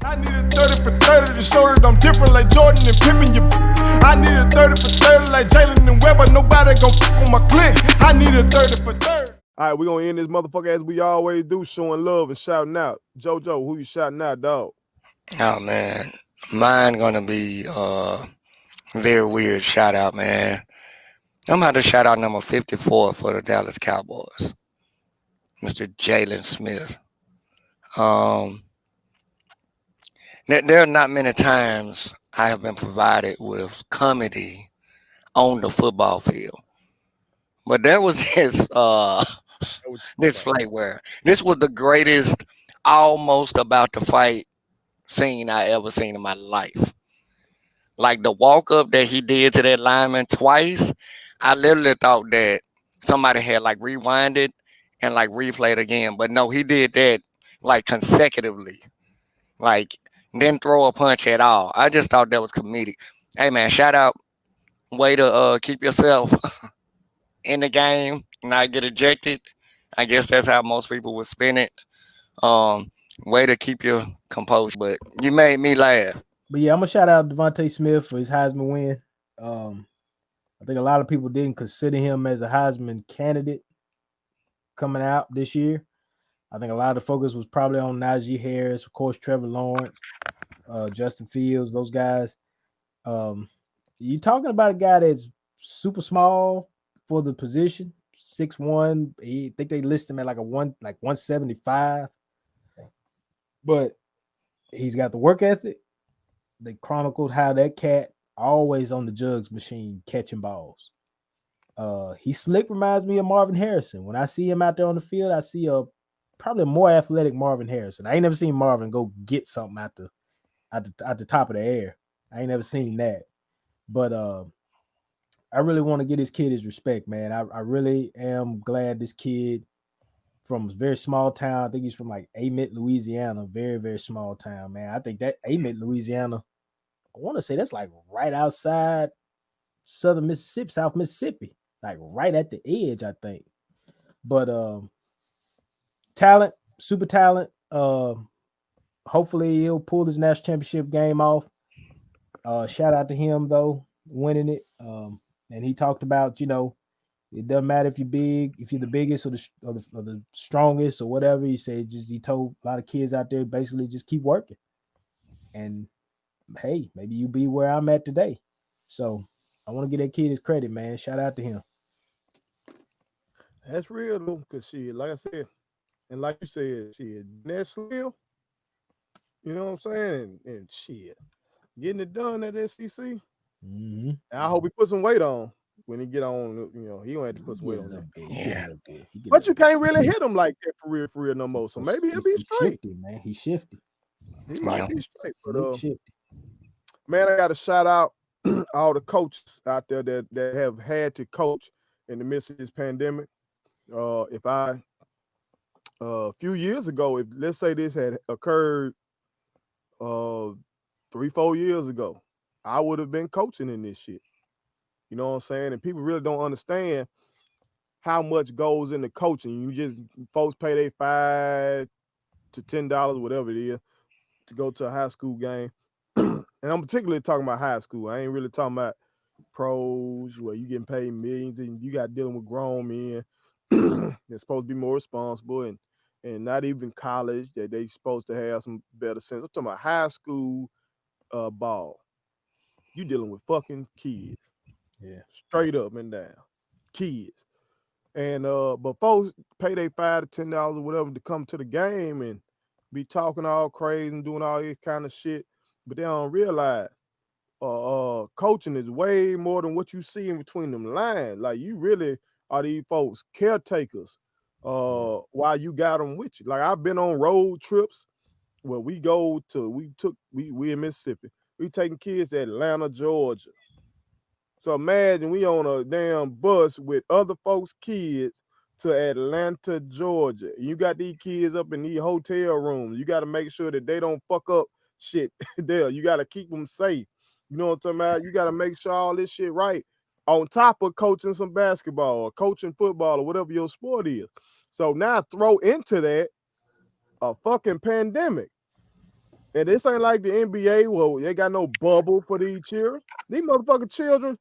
I need a 30 for 30 to show that I'm different like Jordan and Pippen. I need a 30 for 30 like Jalen and Webber. Nobody gon' fuck on my click. I need a 30 for 30. All right, we gonna end this motherfucker as we always do, showing love and shouting out. JoJo, who you shouting out, dog? Oh, man. Mine gonna be very weird shout out, man. I'm about to shout out number 54 for the Dallas Cowboys, Mr. Jalen Smith. There are not many times I have been provided with comedy on the football field. But there was this play where this was the greatest almost about to fight scene I ever seen in my life. Like the walk up that he did to that lineman twice, I literally thought that somebody had like rewinded and like replayed again. But no, he did that like consecutively. Like didn't throw a punch at all. I just thought that was comedic. Hey man, shout out. Way to keep yourself in the game, not get ejected. I guess that's how most people would spin it. Way to keep your composure. But you made me laugh. But yeah, I'm gonna shout out Devonta Smith for his Heisman win. I think a lot of people didn't consider him as a Heisman candidate coming out this year. I think a lot of the focus was probably on Najee Harris, of course, Trevor Lawrence, Justin Fields, those guys. You're talking about a guy that's super small for the position, 6'1". I think they list him at like 175. But he's got the work ethic. They chronicled how that cat always on the jugs machine catching balls. He slick reminds me of Marvin Harrison. When I see him out there on the field, I see probably a more athletic Marvin Harrison. I ain't never seen Marvin go get something at the top of the air. I ain't never seen that. But I really want to give this kid his respect, man. I really am glad this kid from a very small town. I think he's from like Amet, Louisiana. Very, very small town, man. I think that Amet, Louisiana, I want to say that's like right outside southern Mississippi, South Mississippi, like right at the edge, I think. But talent, super talent. Hopefully he'll pull this national championship game off. Shout out to him though, winning it. And he talked about, it doesn't matter if you're big, if you're the biggest or the strongest or whatever. He said he told a lot of kids out there basically just keep working. And hey, maybe you be where I'm at today. So I want to give that kid his credit, man. Shout out to him. That's real though, because shit, like I said, and like you said, shit, that's real. You know what I'm saying? And shit, getting it done at SEC. Mm-hmm. I hope he put some weight on when he get on. He gonna have to put some weight on that. Yeah. But you can't really hit him like that for real no more. So maybe he'll be straight. Shifty, man. He's shifty. He might be straight. But, shifty. Man, I got to shout out all the coaches out there that have had to coach in the midst of this pandemic. If I a few years ago, if let's say this had occurred 3-4 years ago, I would have been coaching in this shit. You know what I'm saying? And people really don't understand how much goes into coaching. You just folks pay their $5 to $10, whatever it is, to go to a high school game. And I'm particularly talking about high school. I ain't really talking about pros where you getting paid millions and you got dealing with grown men. They're supposed to be more responsible and not even college that they supposed to have some better sense. I'm talking about high school ball. You dealing with fucking kids. Yeah. Straight up and down. Kids. And but folks pay their $5 to $10 or whatever to come to the game and be talking all crazy and doing all this kind of shit. But they don't realize coaching is way more than what you see in between them lines. Like you really are these folks caretakers while you got them with you. Like I've been on road trips where we in Mississippi. We taking kids to Atlanta, Georgia. So imagine we on a damn bus with other folks' kids to Atlanta, Georgia. You got these kids up in these hotel rooms. You got to make sure that they don't fuck up shit there. You got to keep them safe. You know what I'm talking about? You got to make sure all this shit right on top of coaching some basketball or coaching football or whatever your sport is. So now throw into that a fucking pandemic. And this ain't like the NBA. Well, they got no bubble for these children. These motherfucking children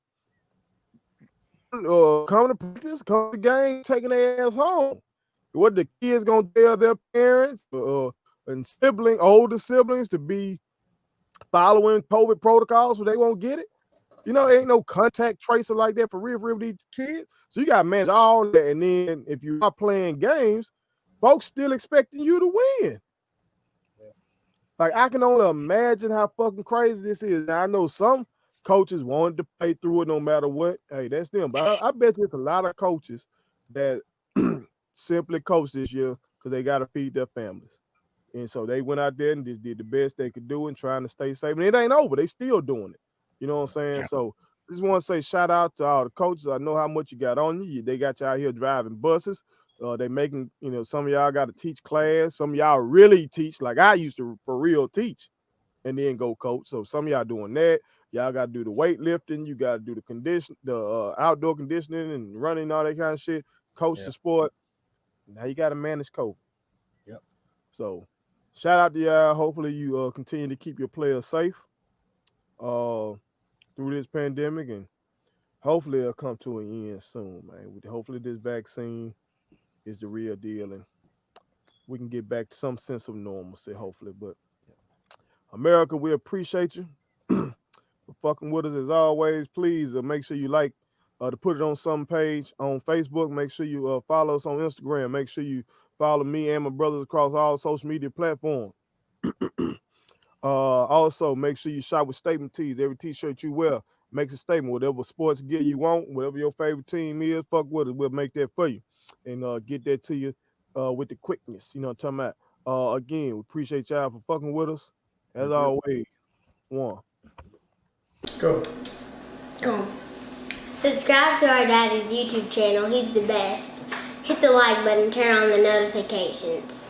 come to practice, come to game, taking their ass home. What the kids gonna tell their parents and older siblings to be following COVID protocols so they won't get it? Ain't no contact tracer like that for real with these kids. So you got to manage all that. And then if you are playing games, folks still expecting you to win. Like, I can only imagine how fucking crazy this is. Now, I know some coaches wanted to play through it no matter what. Hey, that's them. But I bet there's a lot of coaches that simply coach this year because they got to feed their families. And so they went out there and just did the best they could do and trying to stay safe. And it ain't over. They still doing it. You know what I'm saying? Yeah. So I just want to say shout out to all the coaches. I know how much you got on you. They got you out here driving buses. They making, some of y'all got to teach class. Some of y'all really teach, like I used to for real teach and then go coach. So some of y'all doing that. Y'all got to do the weightlifting. You got to do the outdoor conditioning and running, all that kind of shit. Coach the sport. Now you got to manage COVID. Yep. So shout out to y'all. Hopefully you continue to keep your players safe through this pandemic, and hopefully it'll come to an end soon, man. Hopefully this vaccine is the real deal, and we can get back to some sense of normalcy, hopefully. But America, we appreciate you for fucking with us as always. Please make sure you like to put it on some page on Facebook. Make sure you follow us on Instagram. Make sure you follow me and my brothers across all social media platforms. Also, make sure you shop with Statement Tees. Every t-shirt you wear makes a statement. Whatever sports gear you want, whatever your favorite team is, fuck with us. We'll make that for you and get that to you with the quickness. You know what I'm talking about? Again, we appreciate y'all for fucking with us. As always, one. Go. Subscribe to our daddy's YouTube channel. He's the best. Hit the like button, turn on the notifications.